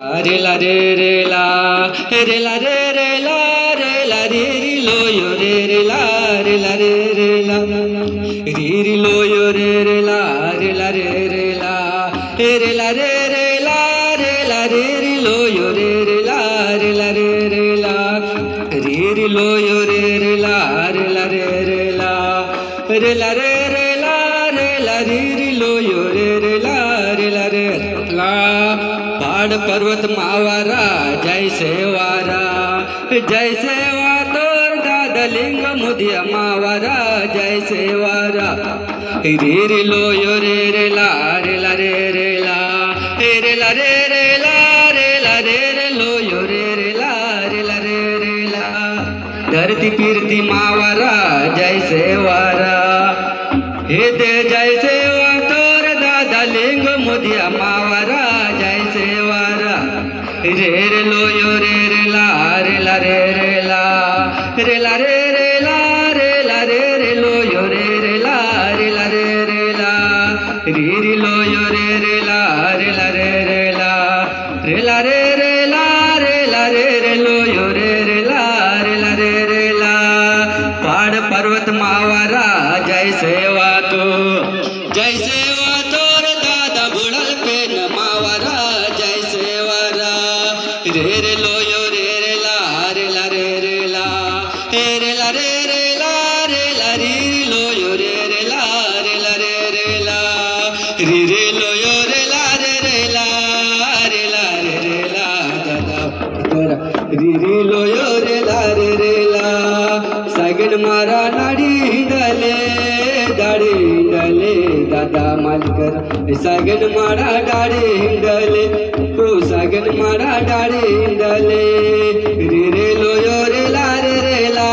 रे ला रे रे ला रे ला रे रे ला रे ला रे री लो यो रे ला रे ला रे रे ला री लो यो रे ला रे ला रे रे ला रे ला रे रे ला रे ला रे री लो यो रे ला रे ला रे रे ला री लो यो रे ला रे ला रे रे ला रे ला रे रे ला रे ला री लो यो रे ला रे ला रे ला पहाड़ पर्वत मावारा जैसे वा तोर दादा लिंग मुदिया मावारा जैसे वारा रे लो यो रे ला रे ला रे रे ला रे ला रे रे ला रे ला रे लो यो रे ला रे ला रे रे ला धरती पीरती मावारा जैसे वारा हे दे जैसे वा तोर दादा लिंग मुदिया मावारा जैसे वारा रे लो यो रे ला रे ला रे रे ला रे ला रे रे ला रे ला रे लो यो रे ला रे ला रे रे ला री लो यो रे ला रे ला रे रे ला रे ला रे रे ला रे ला रे लो यो रे ला रे ला रे रे ला पहाड़ पर्वत मावारा जैसे वा तो जैसे वा तोर दादा बुढ़ल पे न मावारा जैसे वारा रे लो यो रे ला रे ला रे रे ला रे ला रे रे ला रे ला री लो यो रे ला रे ला रे रे ला रे लो यो रे ला रे रे ला रे ला रे रे ला दादा तोरा रे लो यो रे ला रे रे ला सागन मारा नाड़ी हिंदले दाढ़ी हिंदले दादा मालकर सागन मारा दाढ़ी हिंदले ओ सागन मारा दाढ़ी हिंदले रे लो यो रे ला रे रे ला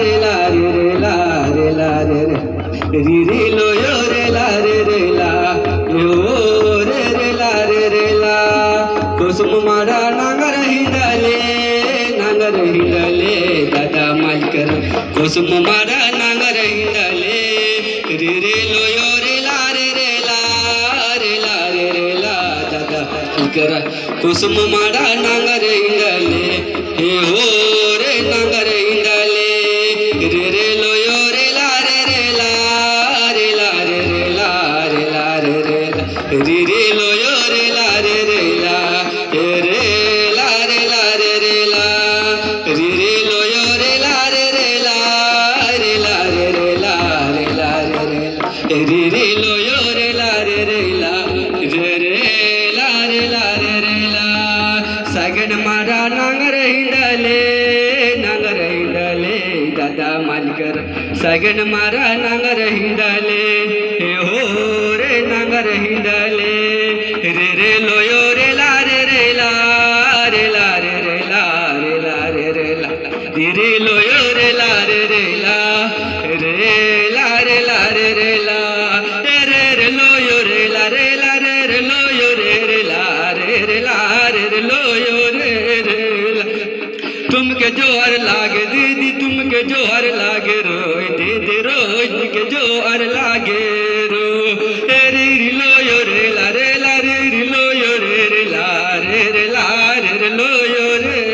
रे ला रे रे ला रे ला रे रे लो यो रे ला रे रे ला यो रे ला रे रे ला कुसुम मारा नांगर हिंदले दादा मालकर कुसुम मारा नांगर हिंदले रे लो यो रे ला रे रे ला रे ला रे रे ला दादा मालकर कुसुम मारा नांगर हिंदले हे हो रे नांगर हिंदले रे लो यो रे ला रे रे ला रे ला रे रे ला रे ला रे रे ला रे लो यो रे ला रे रे ला रे ला रे ला रे रे ला रे लो यो रे ला रे रे ला रे ला रे रे ला रे ला रे रे रे लो यो रे ला रे रे ला रे ला रे ला रे रे ला सागन मारा नांगर हिंदले दादा मालकर सागन मारा नांगर हिंदले हे हो रे नांगर हिंदले रे लो यो रे ला रे रे ला रे ला रे रे ला रे ला रे रे ला रे लो यो रे ला रे रे ला रे ला रे ला रे रे ला रे लो यो रे ला रे ला रे लो यो रे ला रे रे ला रे लो यो रे रे ला तुमके जोहर लागे दीदी तुमके जोहर लागे रोय दीदी रोज के जोहर लागे रो रे लो यो रे ला रे लो यो रे ला रे ला रे लो यो रे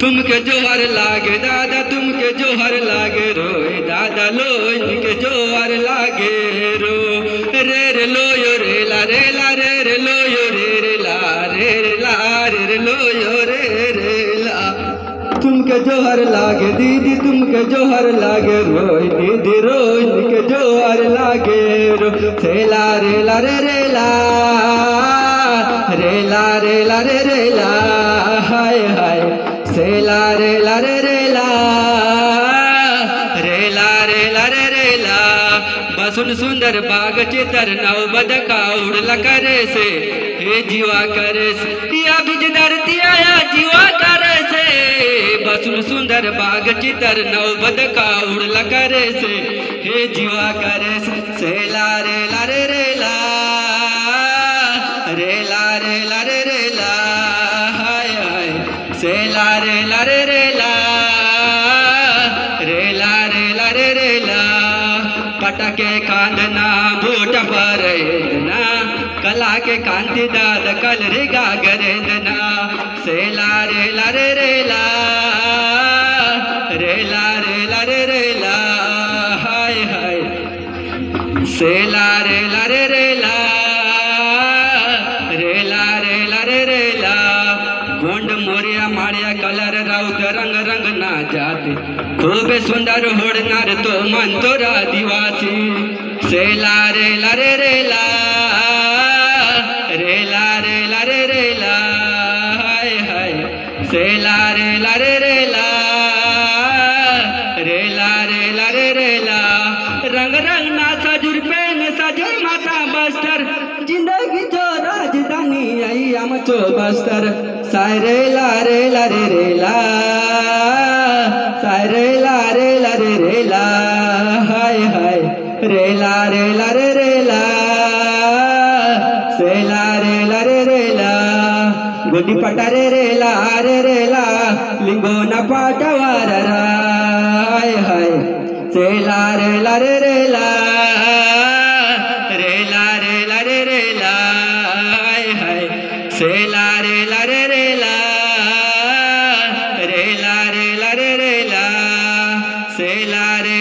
तुमके जोहर लागे दादा तुमके जोहर लागे रोय दादा लो के जोहर लागे रो रे लो यो रे ला रे लो यो रे ला रे ला रे लो यो रे ला तुमके जोहर लागे दीदी तुमके जोहर लागे रोय दीदी रोज के जोहर लागे रो से ला रे ला रे रे ला रे ला रे ला रे रे ला हाय हाय से ला रे ला रे रे ला रे ला रे ला रे रे ला बसुन सुंदर बाग चितर नव बद काउड़ करे से हे जीवा करे से या बिज धरती आया जीवा करे से बसुन सुंदर बाग चितर नव बद काउड़ करे से हे जीवा करे से ला रे ला रे रे ला रे ला रे ला रे रे ला हाय हाय से ला रे ला रे रे ला रे ला रे ला रे रे ला पटके कांदना बूट पर ना कला के कांति दाद कल रे गागरेंदना सेला रे ला रे रे ला रे ला रे ला रे रे ला हाय हाय सेला रे ला रे रे ला रे ला रे ला रे रे ला गोंड मोरिया मारिया कलर राउत रंग रंग ना जाते खूब सुंदर होड़नार तो मन तोरा दिवासी सेला रे ला रे रे ला रे ला रे ला रे रे ला हाय हाय सेला रे ला रे रे ला रे ला रे ला रे रे ला रंग रंग ना सजुर पेन सजुर माता बस्तर जिंदगी तो राजधानी आई हम तो बस्तर सारे ला रे ला रे रे ला सारे ला रे ला रे रे ला हाय हाय रे ला रे ला रे रे ला से ला रे ला रे रे ला गुड्डी पटा रे ला लिंगो न पाटवार हाय हाय से ला रे रे ला रे ला रे रे ला हाय हाय से ला रे रे ला रे ला रे रे ला से ला रे